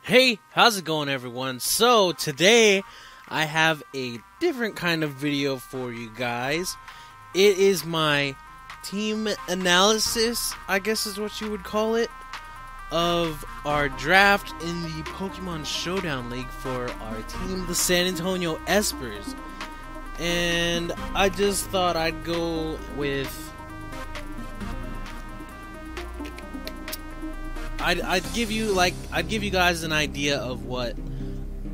Hey, how's it going, everyone? So today I have a different kind of video for you guys. It is my team analysis, I guess is what you would call it, of our draft in the Pokemon Showdown League for our team, the San Antonio Espurrs. And I just thought I'd go with I'd give you guys an idea of what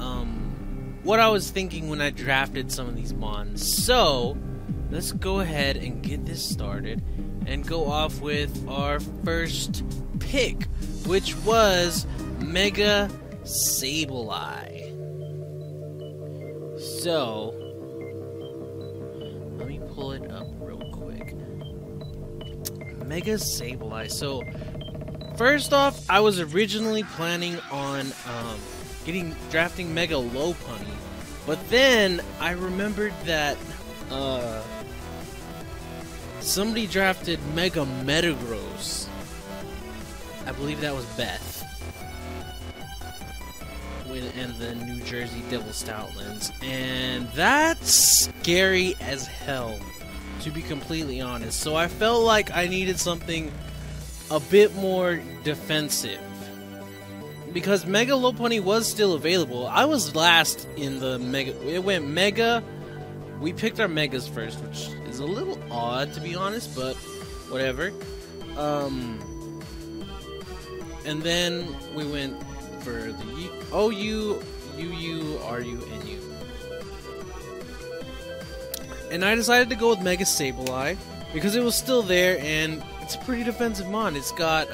I was thinking when I drafted some of these mons. So let's go ahead and get this started and go off with our first pick, which was Mega Sableye. So let me pull it up real quick. Mega Sableye. So first off, I was originally planning on drafting Mega Lopunny, but then I remembered that somebody drafted Mega Metagross. I believe that was Beth, and the New Jersey Devil Stoutlands, and that's scary as hell, to be completely honest. So I felt like I needed something a bit more defensive, because Mega Lopunny was still available. I was last in the Mega. It went Mega. We picked our Megas first, which is a little odd, to be honest, but whatever. And then we went for the OU, UU, RU, and U. And I decided to go with Mega Sableye because it was still there, and it's a pretty defensive mon. It's got,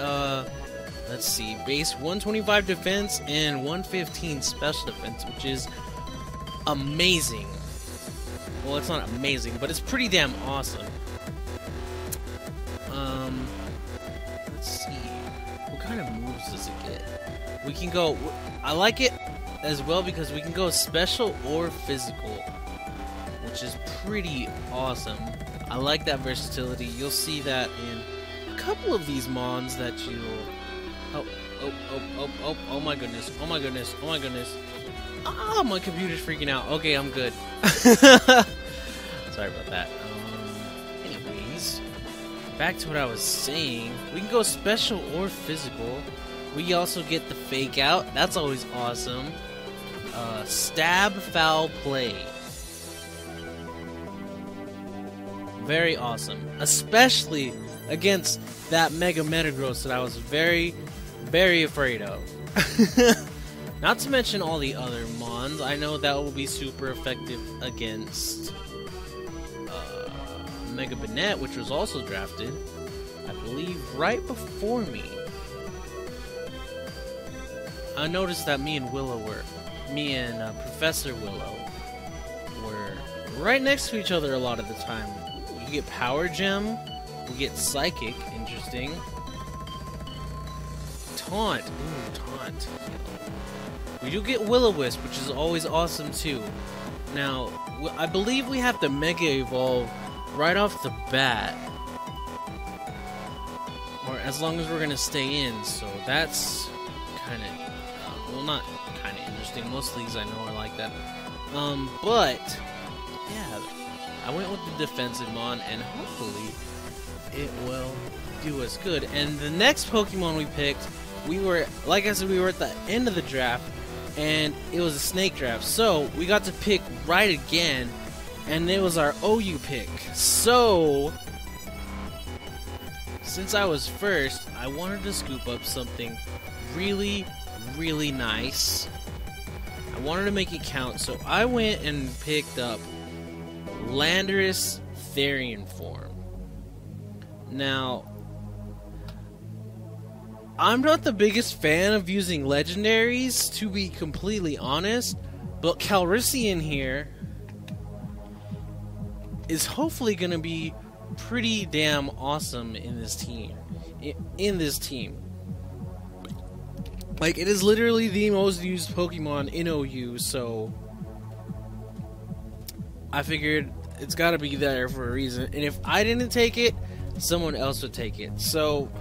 let's see, base 125 defense and 115 special defense, which is amazing. Well, it's not amazing, but it's pretty damn awesome. Let's see. What kind of moves does it get? We can go... I like it as well because we can go special or physical, which is pretty awesome. I like that versatility. You'll see that in a couple of these mons that you'll... Oh my goodness. Oh my goodness. Oh my goodness. Ah, my computer's freaking out. Okay, I'm good. Sorry about that. Anyways, back to what I was saying. We can go special or physical. We also get the fake out. That's always awesome. Stab, foul play. Very awesome. Especially against that Mega Metagross that I was very, very afraid of. Not to mention all the other mons. I know that will be super effective against Mega Banette, which was also drafted, I believe, right before me. I noticed that me and Professor Willow were right next to each other a lot of the time. You get Power Gem, we get Psychic, interesting. Taunt, ooh, Taunt. We do get Will-O-Wisp, which is always awesome too. Now, I believe we have to Mega Evolve right off the bat, or as long as we're gonna stay in. So that's kind of, well, not kind of interesting. Most leagues I know are like that. But yeah, I went with the defensive mon, and hopefully it will do us good. And the next Pokemon we picked, we were, like I said, we were at the end of the draft, and it was a snake draft, so we got to pick right again, and it was our OU pick. So since I was first, I wanted to scoop up something really, really nice. I wanted to make it count, so I went and picked up Landorus Therian form. Now, I'm not the biggest fan of using legendaries, to be completely honest, but Calrissian here is hopefully going to be pretty damn awesome in this team. Like, it is literally the most used Pokemon in OU, so I figured it's got to be there for a reason. And if I didn't take it, someone else would take it. So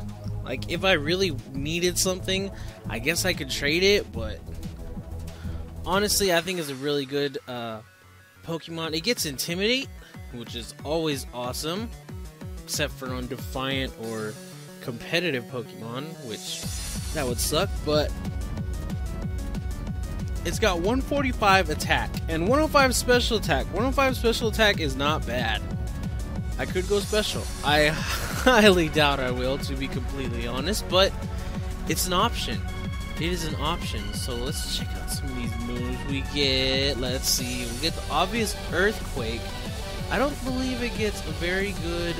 Like, if I really needed something, I guess I could trade it, but honestly, I think it's a really good Pokemon. It gets Intimidate, which is always awesome, except for on Defiant or competitive Pokemon, which that would suck, but it's got 145 attack and 105 special attack. 105 special attack is not bad. I could go special. I highly doubt I will, to be completely honest, but it's an option. It is an option. So let's check out some of these moves we get. Let's see. We get the obvious Earthquake. I don't believe it gets a very good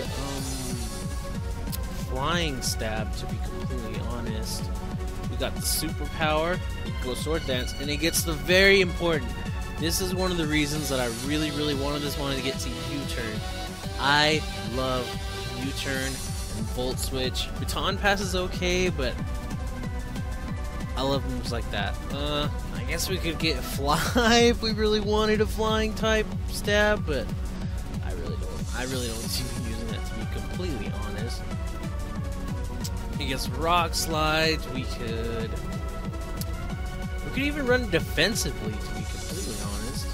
flying stab, to be completely honest. We got the superpower, we go Sword Dance, and it gets the very important. This is one of the reasons that I really wanted to get to U-Turn. I love U-Turn and Volt Switch. Baton Pass is okay, but I love moves like that. I guess we could get Fly if we really wanted a flying type stab, but I really don't see me using that, to be completely honest. It gets Rock Slide. We could even run defensively, to be completely honest.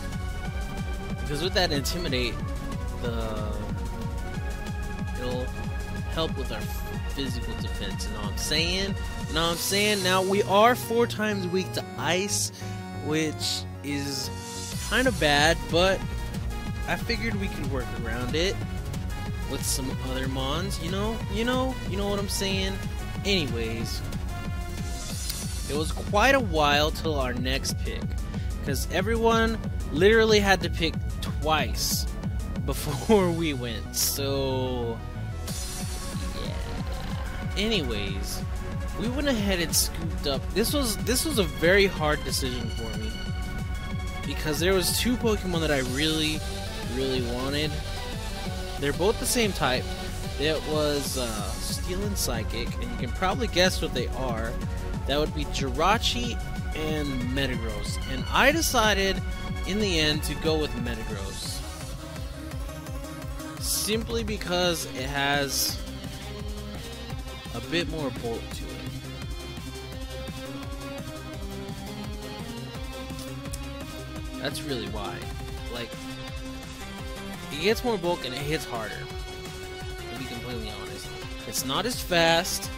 Because with that Intimidate, it'll help with our physical defense. You know what I'm saying? You know what I'm saying? Now, we are 4 times weak to Ice, which is kind of bad, but I figured we could work around it with some other mons, you know what I'm saying? Anyways, it was quite a while till our next pick, because everyone literally had to pick twice before we went, so yeah. Anyways, we went ahead and scooped up. This was a very hard decision for me, because there was 2 Pokemon that I really wanted. They're both the same type. It was Steel and Psychic, and you can probably guess what they are. That would be Jirachi and Metagross. And I decided, in the end, to go with Metagross. Simply because it has a bit more bulk to it. That's really why. Like, it gets more bulk and it hits harder, to be completely honest. It's not as fast,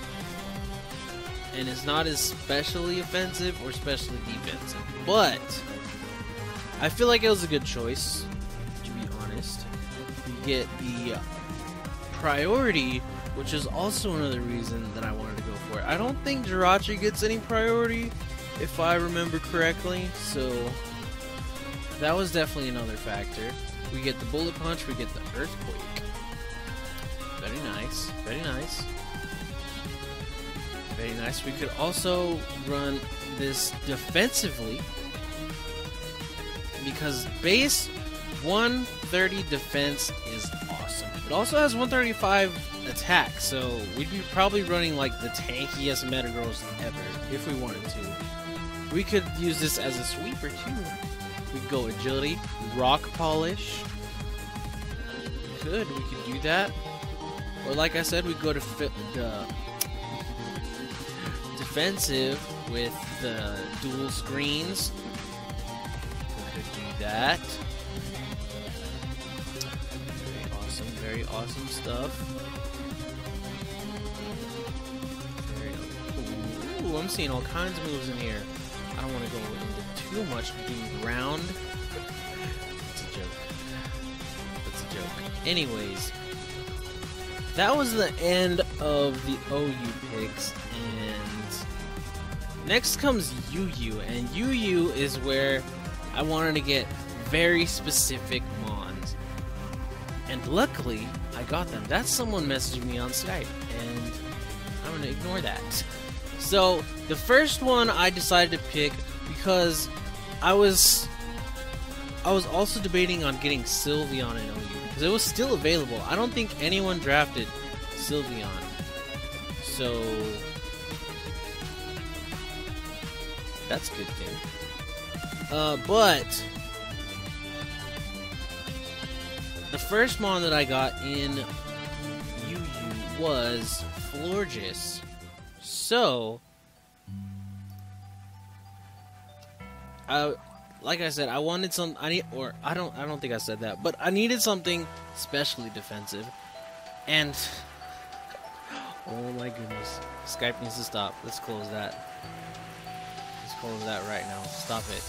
and it's not as specially offensive or specially defensive, but I feel like it was a good choice, to be honest. You get the priority, which is also another reason that I wanted to go for it. I don't think Jirachi gets any priority, if I remember correctly, so that was definitely another factor. We get the Bullet Punch, we get the Earthquake. Very nice, very nice. Very nice. We could also run this defensively, because base 130 defense is awesome. It also has 135 attack, so we'd be probably running like the tankiest Metagross ever, if we wanted to. We could use this as a sweeper too. We could go Agility, Rock Polish. Good, we could do that. Or like I said, we go to defensive with the dual screens. We could do that. Very awesome stuff. Ooh, I'm seeing all kinds of moves in here. I don't want to go into too much. Doing ground. It's a joke. It's a joke. Anyways, that was the end of the OU picks, and next comes UU, and UU is where I wanted to get very specific mons, and luckily I got them. That's someone messaging me on Skype, and I'm gonna ignore that. So the first one I decided to pick because I was also debating on getting Sylveon in OU because it was still available. I don't think anyone drafted Sylveon, so that's a good thing. But the first mon that I got in UU was Florges. So, like I said, I wanted some. I don't think I said that, but I needed something specially defensive, and oh my goodness, Skype needs to stop. Let's close that. Let's close that right now. Stop it.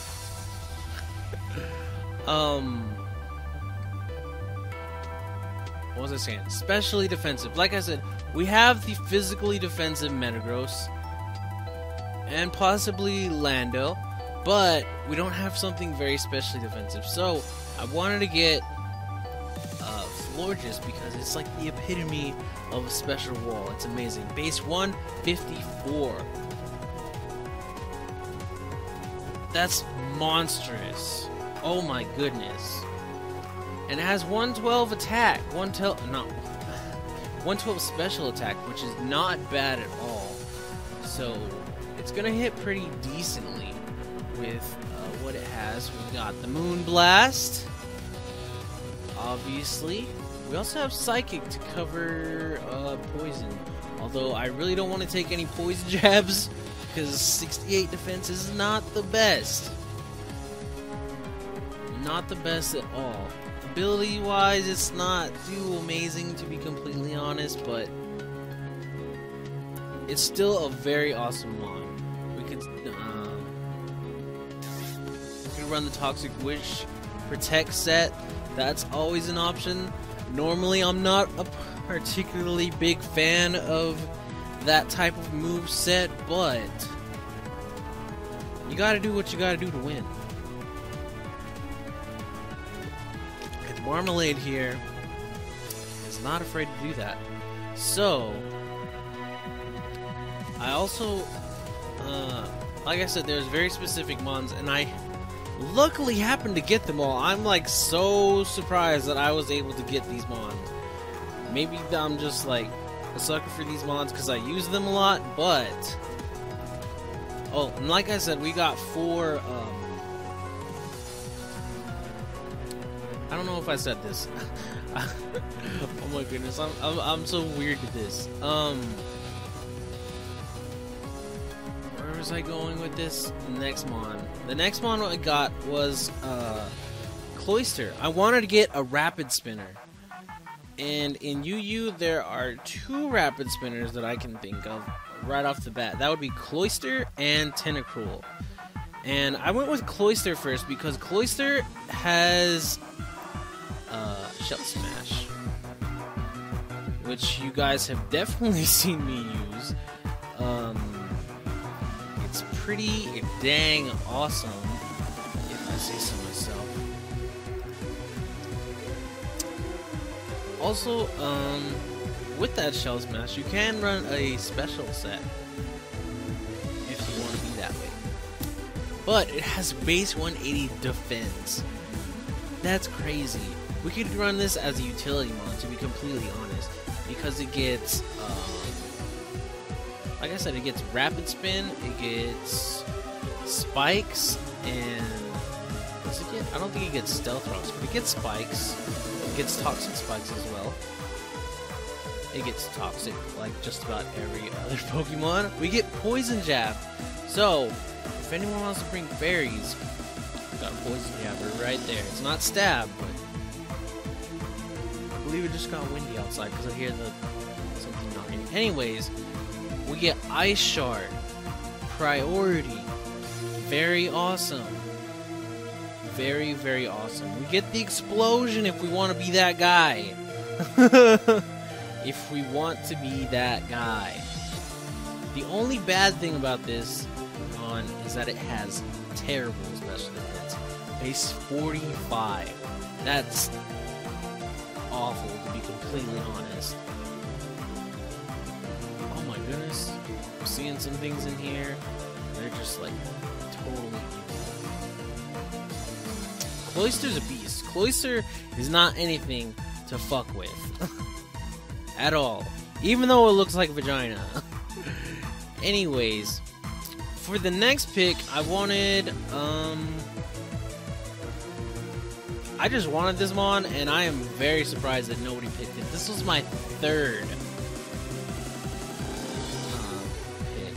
What was I saying? Specially defensive. Like I said, we have the physically defensive Metagross and possibly Lando, but we don't have something very specially defensive. So I wanted to get Florges because it's like the epitome of a special wall. It's amazing. Base 154. That's monstrous. Oh my goodness. And it has 112 attack. 112 special attack, which is not bad at all. So it's gonna hit pretty decently with what it has. We've got the Moon Blast, obviously. We also have Psychic to cover poison. Although I really don't want to take any poison jabs because 68 defense is not the best. Not the best at all. Ability wise, it's not too amazing to be completely honest, but it's still a very awesome mon. We could run the Toxic Wish Protect set. That's always an option. Normally, I'm not a particularly big fan of that type of move set, but you gotta do what you gotta do to win. And Marmalade here is not afraid to do that. So, I also, like I said, there's very specific mons, and I luckily happened to get them all. I'm like so surprised that I was able to get these mons. Maybe I'm just like a sucker for these mons because I use them a lot, but oh, and like I said, we got 4 I don't know if I said this. Oh my goodness, I'm so weird with this. Where was I going with this? Next mon. The next mon I got was Cloyster. I wanted to get a Rapid Spinner. And in UU, there are 2 Rapid Spinners that I can think of right off the bat. That would be Cloyster and Tentacruel. And I went with Cloyster first because Cloyster has Shell Smash, which you guys have definitely seen me use. It's pretty dang awesome, if I say so myself. Also, with that Shell Smash, you can run a special set if you want to be that way. But it has base 180 defense. That's crazy. We could run this as a utility mon, to be completely honest, because it gets, like I said, it gets Rapid Spin, it gets Spikes, and what's it get? I don't think it gets Stealth Rocks, but it gets Spikes. It gets Toxic Spikes as well. It gets Toxic like just about every other Pokemon. We get Poison Jab. So, if anyone wants to bring fairies, we've got a Poison Jabber right there. It's not Stab, but I believe it just got windy outside because I hear something knocking. Anyways, we get Ice Shard. Priority. Very awesome. Very, very awesome. We get the Explosion if we want to be that guy. If we want to be that guy. The only bad thing about this mon is that it has terrible special defense. Base 45. That's awful, to be completely honest. Oh my goodness. I'm seeing some things in here. They're just like totally evil. Cloyster's a beast. Cloyster is not anything to fuck with. At all. Even though it looks like vagina. Anyways, for the next pick, I wanted, I just wanted this mon, and I am very surprised that nobody picked it. This was my 3rd pick.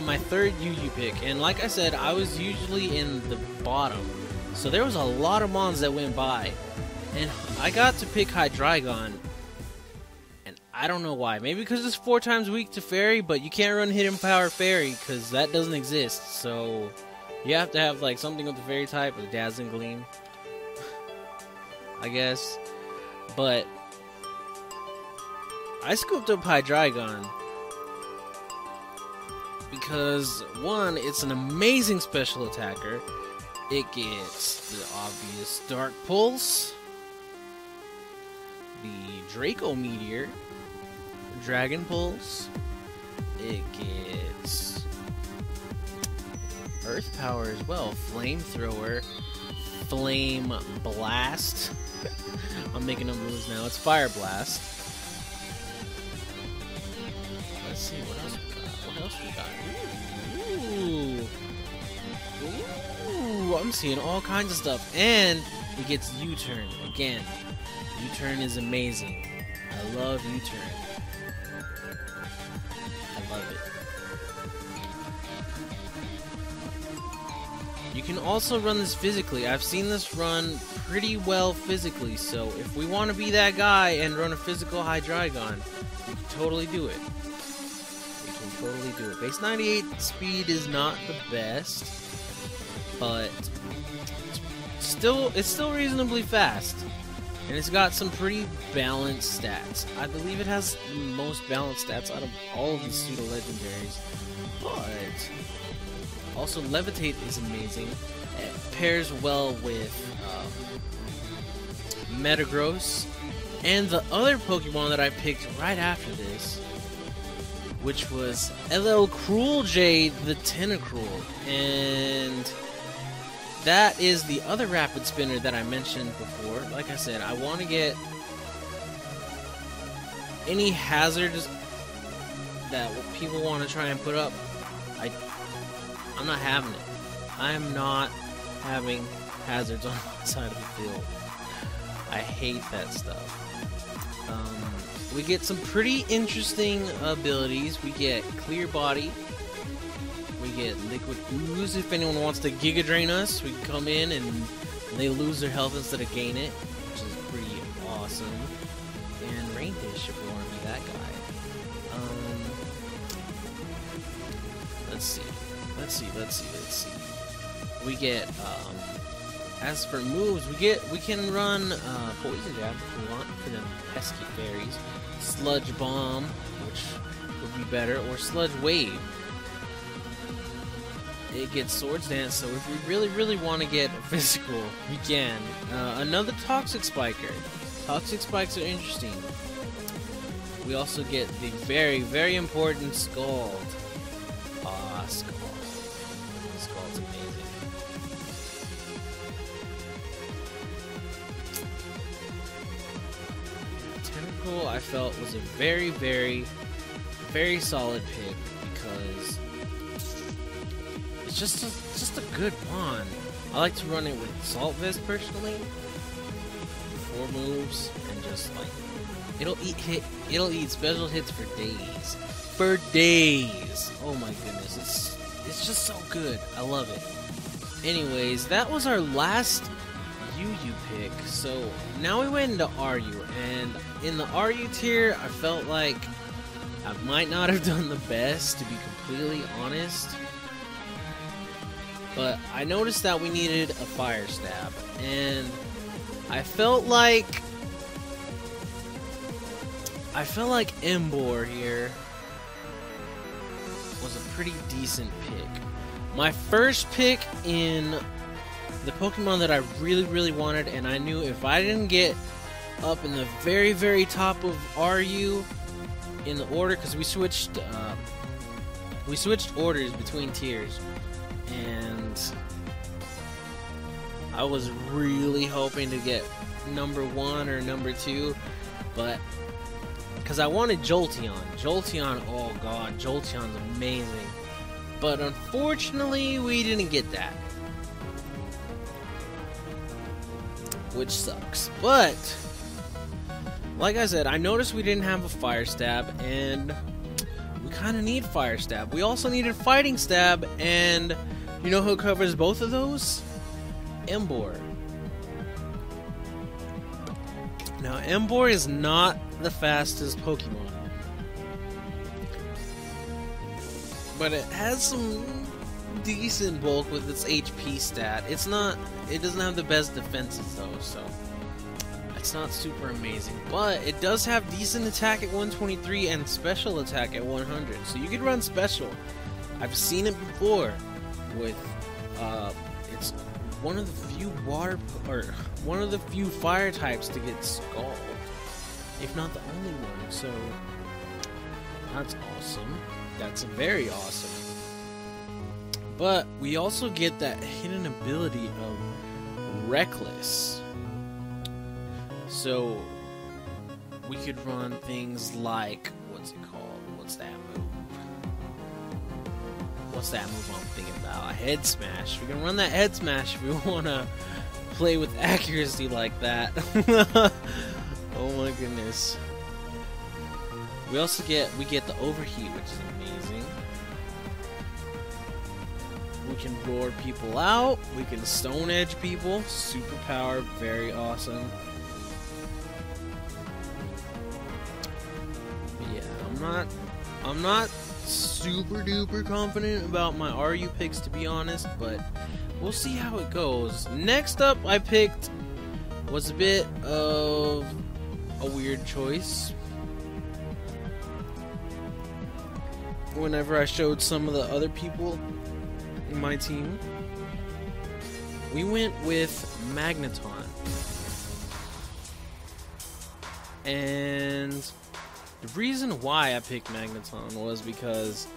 my third UU pick, and like I said, I was usually in the bottom, so there was a lot of mons that went by, and I got to pick Hydreigon, and I don't know why. Maybe because it's 4 times weak to Fairy, but you can't run Hidden Power Fairy because that doesn't exist, so you have to have like something with the Fairy type, with Dazzling Gleam, I guess. But I scooped up Hydreigon because, one, it's an amazing special attacker. It gets the obvious Dark Pulse, the Draco Meteor, Dragon Pulse. It gets Earth Power as well, Flamethrower, Flame Blast. I'm making them lose now. It's Fire Blast. Let's see what else we got. What else we got? Ooh, I'm seeing all kinds of stuff, and it gets U-Turn again. U-Turn is amazing. I love U-Turn. I love it. You can also run this physically. I've seen this run pretty well physically, so if we want to be that guy and run a physical Hydreigon, we can totally do it. We can totally do it. Base 98 speed is not the best, but it's still reasonably fast. And it's got some pretty balanced stats. I believe it has the most balanced stats out of all of the pseudo-legendaries. But also, Levitate is amazing. It pairs well with Metagross and the other Pokemon that I picked right after this, which was LL Cruel J, the Tentacruel. And that is the other Rapid Spinner that I mentioned before. Like I said, I want to get any hazards that people want to try and put up. I'm not having it. I'm not having hazards on my side of the field. I hate that stuff. We get some pretty interesting abilities. We get Clear Body. We get Liquid Ooze. If anyone wants to Giga Drain us, we can come in and they lose their health instead of gain it, which is pretty awesome. And Rain Dish if we want to be that guy. Let's see. We get, as for moves, we can run Poison Jab if we want for them pesky fairies. Sludge Bomb, which would be better, or Sludge Wave. It gets Swords Dance, so if we really want to get physical, we can. Another Toxic Spiker. Toxic Spikes are interesting. We also get the very important Scald. Scald. Scald's amazing. Tentacle, I felt, was a very solid pick because it's just a good wand. I like to run it with Salt Vest personally. 4 moves and just like it'll eat special hits for days. For days. Oh my goodness, it's just so good. I love it. Anyways, that was our last UU pick. So now we went into RU, and in the RU tier, I felt like I might not have done the best, to be completely honest. But I noticed that we needed a Fire Stab, and I felt like Emboar here was a pretty decent pick. My first pick in the Pokemon that I really wanted, and I knew if I didn't get up in the very top of RU in the order, because we switched orders between tiers, and I was really hoping to get number 1 or number 2, but because I wanted Jolteon. Oh god, Jolteon's amazing. But unfortunately, we didn't get that, which sucks. But like I said, I noticed we didn't have a Fire Stab, and we kind of need Fire Stab. We also needed Fighting Stab, and you know who covers both of those? Espurrs. Now, Espurrs is not the fastest Pokemon, but it has some decent bulk with its HP stat. It doesn't have the best defenses though, so it's not super amazing. But it does have decent attack at 123 and special attack at 100, so you could run special. I've seen it before with it's one of the few fire types to get Scald, if not the only one. So that's awesome. That's very awesome. But we also get that hidden ability of Reckless. So we could run things like, what's it called? What's that move? What's that move I'm thinking about? A Head Smash. We can run that Head Smash if we want to play with accuracy like that. Oh my goodness. We also get the Overheat, which is amazing. We can roar people out. We can Stone Edge people. Superpower, very awesome. But yeah, I'm not super duper confident about my RU picks, to be honest, but we'll see how it goes. Next up, I picked was a bit of a weird choice. Whenever I showed some of the other people in my team, we went with Magneton. And the reason why I picked Magneton was because,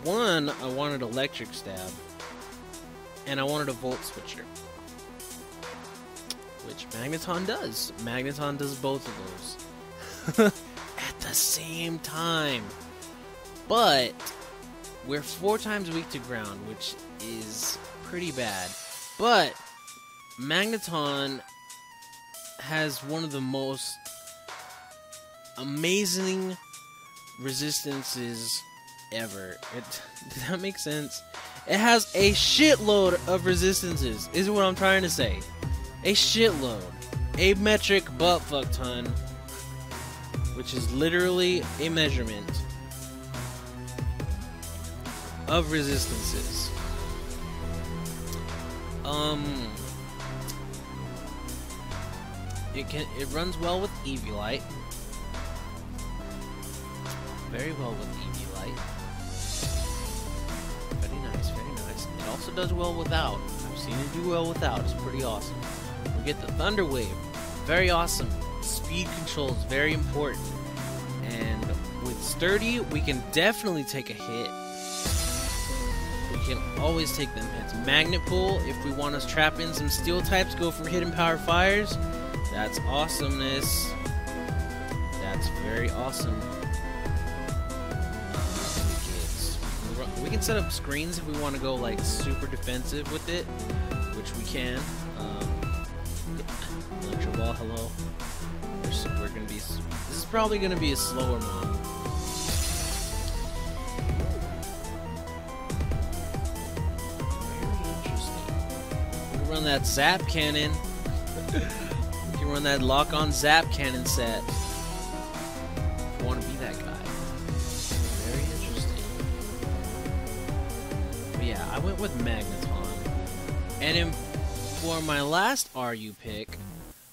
one, I wanted Electric Stab, and I wanted a Volt Switcher, which Magneton does. Magneton does both of those at the same time. But we're 4 times weak to ground, which is pretty bad. But Magneton has one of the most amazing resistances ever. Does that make sense? It has a shitload of resistances, is what I'm trying to say. A shitload. A metric buttfuck ton, which is literally a measurement of resistances. It runs well with Eviolite. Very well with Eviolite. Very nice, very nice. It also does well without. I've seen it do well without. It's pretty awesome. We get the Thunder Wave. Very awesome. Speed control is very important. And with Sturdy, we can definitely take a hit. We can always take them hits. Magnet Pull, if we want to trap in some Steel types, go for Hidden Power Fires. That's awesomeness. That's very awesome. We can set up screens if we want to go like super defensive with it, which we can. Electro Ball, hello. We're gonna be. This is probably gonna be a slower move. Very interesting. We can run that Zap Cannon. We can run that Lock-On Zap Cannon set. If you want to be that guy. Very interesting. But yeah, I went with Magneton. And for my last RU pick,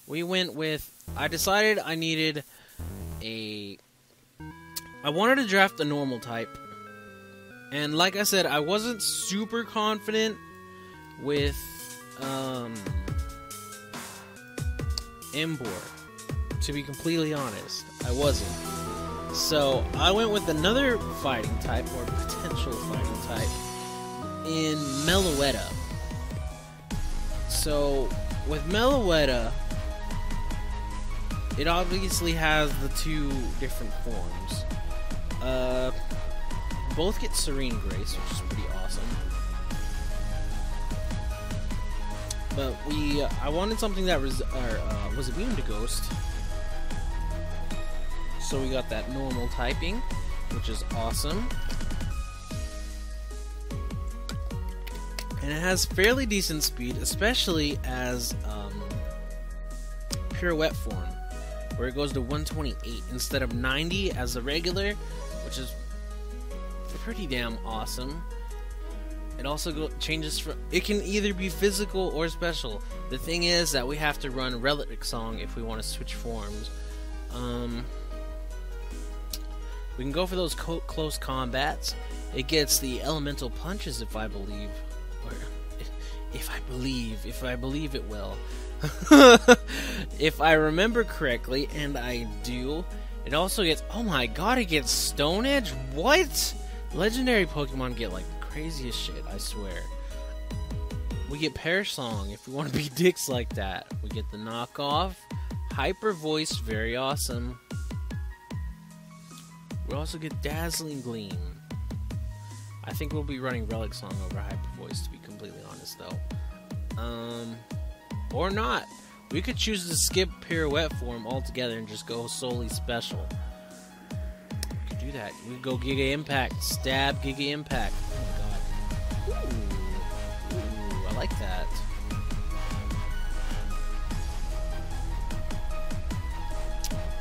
we went with, I decided I needed I wanted to draft a normal type. And like I said, I wasn't super confident with Espurrs, to be completely honest. I wasn't. So I went with another fighting type, or potential fighting type, in Meloetta. So with Meloetta, it obviously has the 2 different forms. Both get Serene Grace, which is pretty awesome. But I wanted something that was immune to Ghost. So we got that normal typing. which is awesome. And it has fairly decent speed, especially as pirouette form, where it goes to 128 instead of 90 as the regular, which is pretty damn awesome. It also changes from, it can either be physical or special. The thing is that we have to run Relic Song if we want to switch forms. We can go for those close combats. It gets the elemental punches, if I believe, or if I believe it will. If I remember correctly, and I do, it also gets, oh my god, it gets Stone Edge? What? Legendary Pokemon get like craziest shit, I swear. We get Perish Song if we want to be dicks like that. We get the knockoff. Hyper Voice, very awesome. We also get Dazzling Gleam. I think we'll be running Relic Song over Hyper Voice, to be completely honest, though. Or not. We could choose to skip Pirouette form altogether and just go solely special. We could do that. We could go Giga Impact. Stab Giga Impact. Oh my god. Ooh, I like that.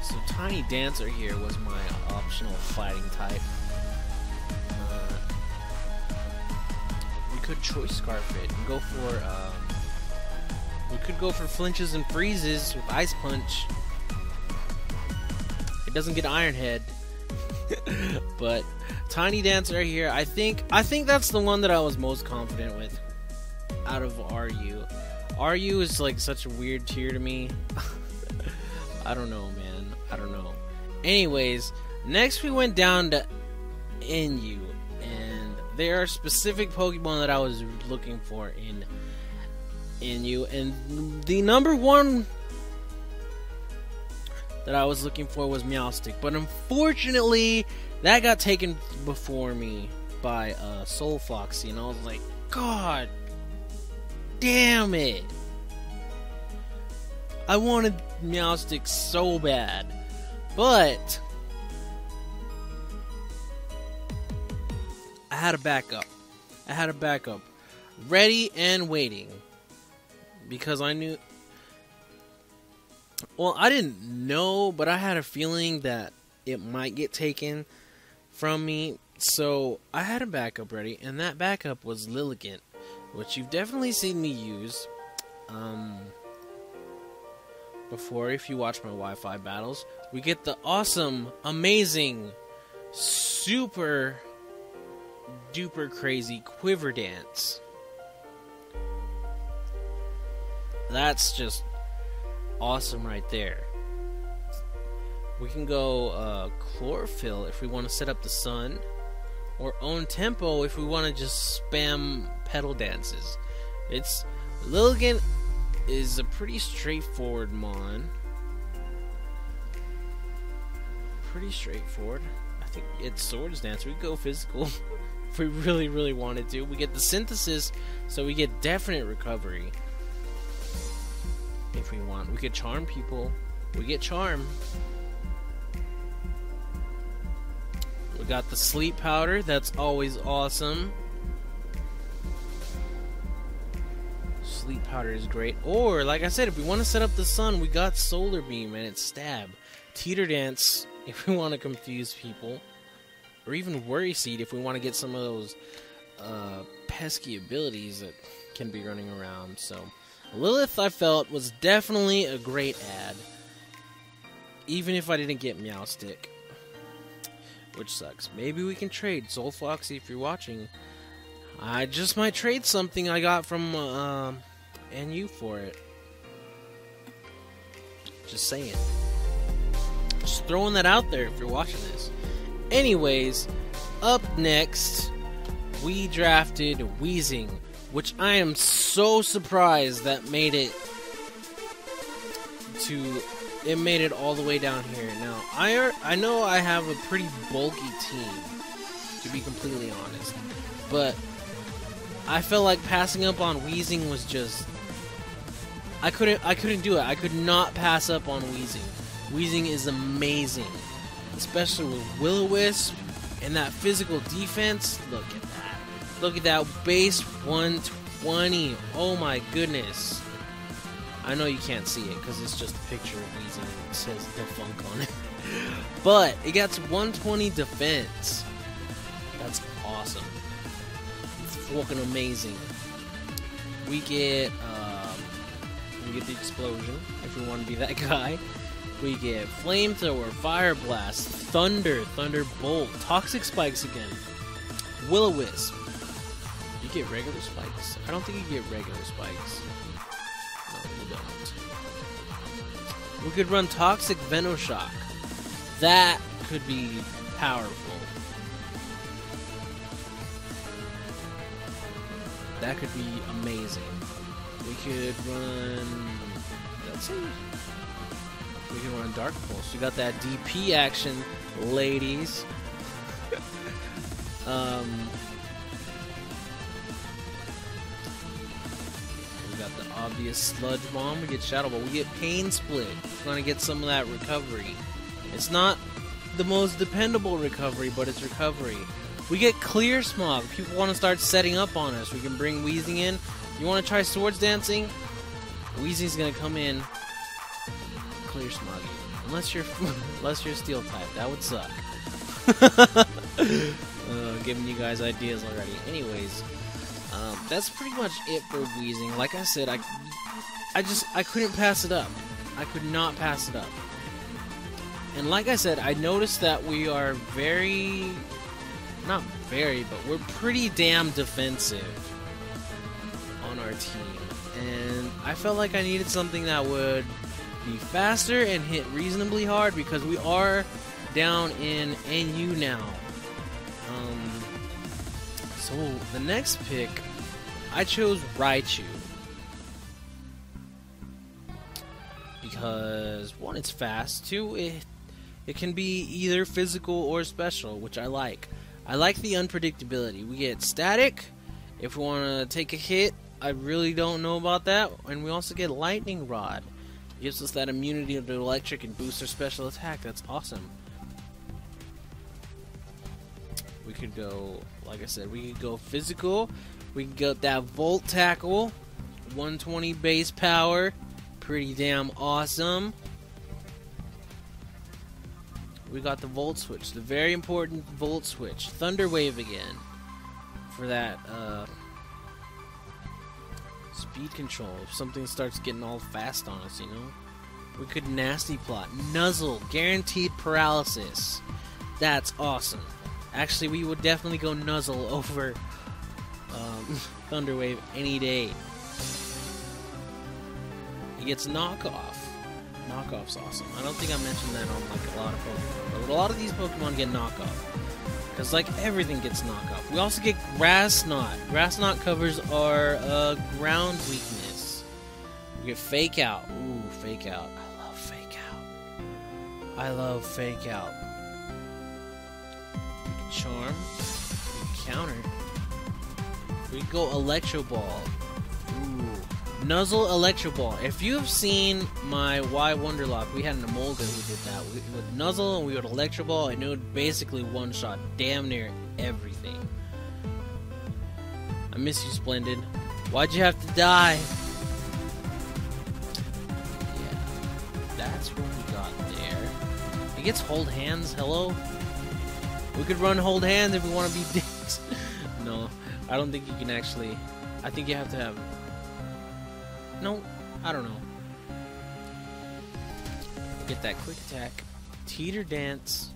So Tiny Dancer here was my optional fighting type. We could Choice Scarf it and go for, we could go for Flinches and Freezes with Ice Punch. It doesn't get Iron Head. But Tiny Dancer here, I think that's the one that I was most confident with out of RU. RU is like such a weird tier to me. I don't know, man. I don't know. Anyways, next we went down to NU, and there are specific Pokemon that I was looking for in NU, and the number one that I was looking for was Meowstic, but unfortunately that got taken before me by SoulFoxxy, and I was like, god damn it, I wanted Meowstic so bad. But I had a backup ready and waiting, because I knew, well, I didn't know, but I had a feeling that it might get taken from me. So I had a backup ready, and that backup was Lilligant, which you've definitely seen me use before if you watch my Wi-Fi battles. We get the awesome, amazing, super duper crazy Quiver Dance. That's just awesome right there. We can go Chlorophyll if we want to set up the sun, or Own Tempo if we want to just spam pedal dances. Lilligant is a pretty straightforward mon. Pretty straightforward. I think it's Swords Dance. We could go physical if we really, really wanted to. We get the Synthesis, so we get definite recovery. If we want, we could Charm people. We get Charm. We got the Sleep Powder. That's always awesome. Sleep Powder is great. Or, like I said, if we want to set up the sun, we got Solar Beam and it's Stab. Teeter Dance if we want to confuse people. Or even Worry Seed if we want to get some of those pesky abilities that can be running around. So Lilith, I felt, was definitely a great add, even if I didn't get Meowstic, which sucks. Maybe we can trade. SoulFoxxy, if you're watching, I just might trade something I got from NU for it. Just saying. Just throwing that out there if you're watching this. Anyways, up next, we drafted Weezing, which I am so surprised that made it all the way down here. Now, I know I have a pretty bulky team, to be completely honest, but I felt like passing up on Weezing was just, I couldn't do it. I could not pass up on Weezing. Weezing is amazing, especially with Will-O-Wisp And that physical defense, look at that. Look at that base 120. Oh my goodness. I know you can't see it because it's just a picture of Weezing and it says defunct on it. But it gets 120 defense. That's awesome. It's fucking amazing. We get the explosion if we want to be that guy. We get flamethrower, fire blast, thunderbolt, toxic spikes again, will-o-wisp. You get regular spikes? I don't think you get regular spikes. No, you don't. We could run toxic Venoshock. That could be powerful. That could be amazing. We could run. That's it. We can run Dark Pulse. We got that DP action, ladies. We got the obvious Sludge Bomb. We get Shadow Ball. We get Pain Split. We're gonna get some of that recovery. It's not the most dependable recovery, but it's recovery. We get Clear Smog. People want to start setting up on us. We can bring Weezing in. You want to try Swords Dancing? Weezing's gonna come in. Clear Smog you. Unless you're Steel type, that would suck. Giving you guys ideas already. Anyways, that's pretty much it for Weezing. Like I said, I couldn't pass it up. I could not pass it up. And like I said, I noticed that we are not very, but we're pretty damn defensive on our team. And I felt like I needed something that would be faster and hit reasonably hard because we are down in NU now. So the next pick, I chose Raichu. Because one, it's fast. Two, it can be either physical or special, which I like. I like the unpredictability. We get static if we want to take a hit. I really don't know about that. And we also get Lightning Rod. It gives us that immunity to electric and boosts our special attack. That's awesome. We could go, like I said, we could go physical. We could go that Volt Tackle. 120 base power. Pretty damn awesome. We got the Volt Switch, the very important Volt Switch. Thunder Wave again for that speed control. If something starts getting all fast on us, you know. We could Nasty Plot. Nuzzle, guaranteed paralysis. That's awesome. Actually, we would definitely go Nuzzle over Thunder Wave any day. He gets Knockoff. Knockoff's awesome. I don't think I mentioned that on like a lot of Pokemon, but a lot of these Pokemon get Knockoff. Because like everything gets Knockoff. We also get Grass Knot. Grass Knot covers our ground weakness. We get Fake Out. Ooh, Fake Out. I love Fake Out. I love Fake Out. We can Charm. We can Counter. We can go Electro Ball. Ooh. Nuzzle Electro Ball. If you've seen my Y Wonderlock, we had an Emolga who did that. We would Nuzzle and we would Electro Ball, and it would basically one-shot damn near everything. I miss you, Splendid. Why'd you have to die? Yeah, that's what we got there. It gets Hold Hands. Hello? We could run Hold Hands if we want to be dicks. No, I don't think you can actually. I think you have to have. No, I don't know. Get that quick attack. Teeter Dance.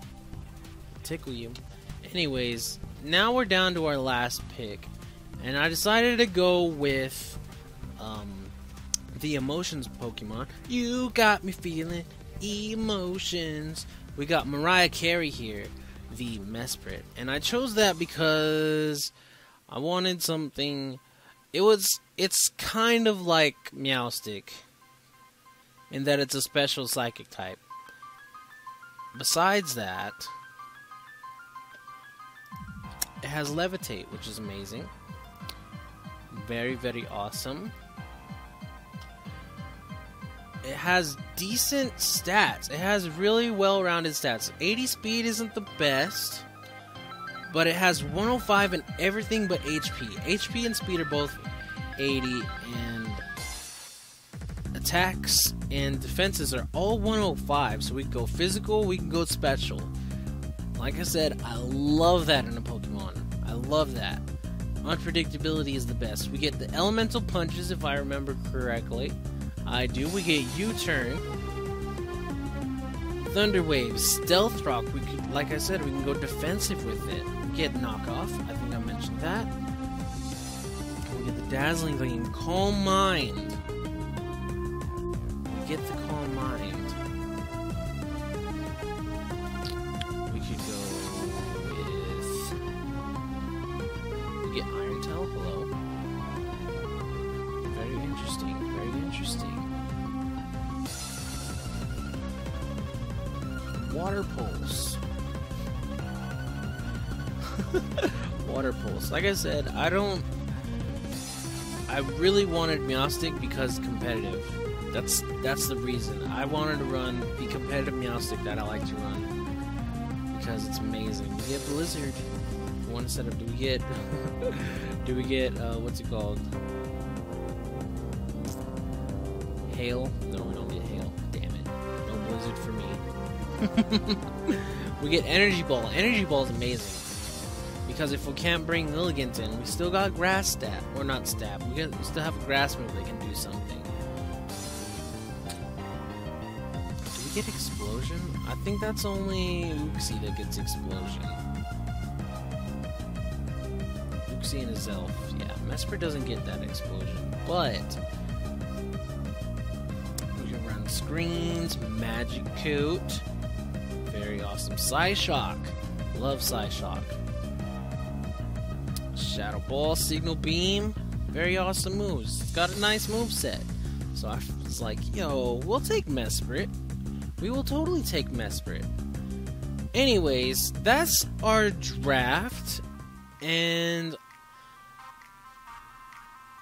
Tickle you. Anyways, now we're down to our last pick. And I decided to go with the Emotions Pokemon. You got me feeling emotions. We got Mariah Carey here. The Mesprit. And I chose that because I wanted something. It's kind of like Meowstic in that it's a special psychic type. Besides that, it has Levitate, which is amazing. Very, very awesome. It has decent stats. It has really well-rounded stats. 80 speed isn't the best, but it has 105 in everything but HP. HP and speed are both 80, and attacks and defenses are all 105, so we can go physical, we can go special. Like I said, I love that in a Pokemon. I love that. Unpredictability is the best. We get the elemental punches, if I remember correctly. I do. We get U-turn, Thunder Wave, Stealth Rock. We could, like I said, we can go defensive with it. We get knockoff. I think I mentioned that. We get the Dazzling Gleam, Calm Mind. We get the Calm Mind. We could go with. We get Iron Tail. Hello. Very interesting. Very interesting. Water Pulse. Water Pulse. Like I said, I really wanted Meowstic because competitive. That's the reason. I wanted to run the competitive Meowstic that I like to run. Because it's amazing. We get Blizzard. One setup. Do we get what's it called? Hail? No, we don't get Hail. Damn it. No Blizzard for me. We get Energy Ball. Energy Ball is amazing. Because if we can't bring Lilligant in, we still got Grass Stab. Or not Stab. We still have a Grass move that can do something. Do we get Explosion? I think that's only Uxie that gets Explosion. Uxie and his elf. Yeah, Mesprit doesn't get that Explosion. But we can run Screens, Magic Coat. Very awesome. Psyshock. Love Psyshock. Shadow Ball, Signal Beam. Very awesome moves. It's got a nice move set. So I was like, yo, we'll take Mesprit. We will totally take Mesprit. Anyways, that's our draft. And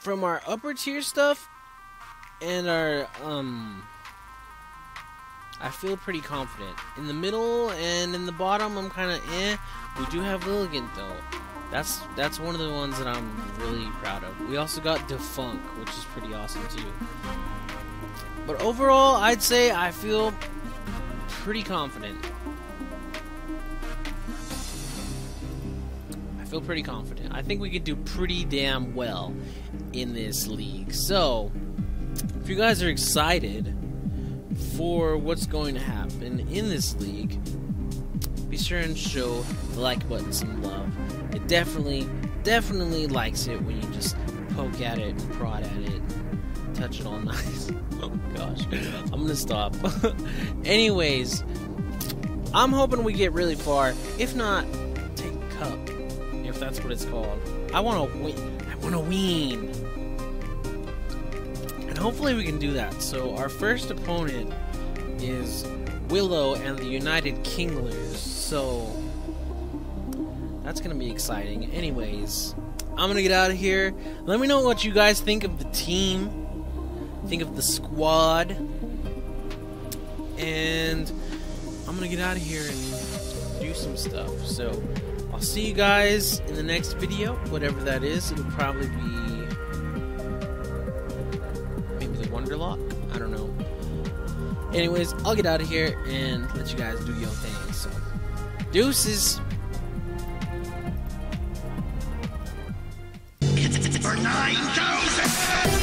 from our upper tier stuff and our I feel pretty confident. In the middle and in the bottom, I'm kind of eh. We do have Lilligant though. That's one of the ones that I'm really proud of. We also got Defunk, which is pretty awesome too. But overall, I'd say I feel pretty confident. I feel pretty confident. I think we could do pretty damn well in this league. So, if you guys are excited for what's going to happen in this league, be sure and show the like button some love. It definitely likes it when you just poke at it and prod at it and touch it all nice. Oh gosh, I'm gonna stop. Anyways, I'm hoping we get really far. If not, take a cup, if that's what it's called. I want to win. I want to win. And hopefully we can do that. So our first opponent is Willow and the United Kinglers. So that's gonna be exciting. Anyways, I'm gonna get out of here. Let me know what you guys think of the team, think of the squad, and I'm gonna get out of here and do some stuff. So I'll see you guys in the next video, whatever that is. It'll probably be maybe the Wonderlock. I don't know. Anyways, I'll get out of here and let you guys do your thing. So, deuces. For 9,000!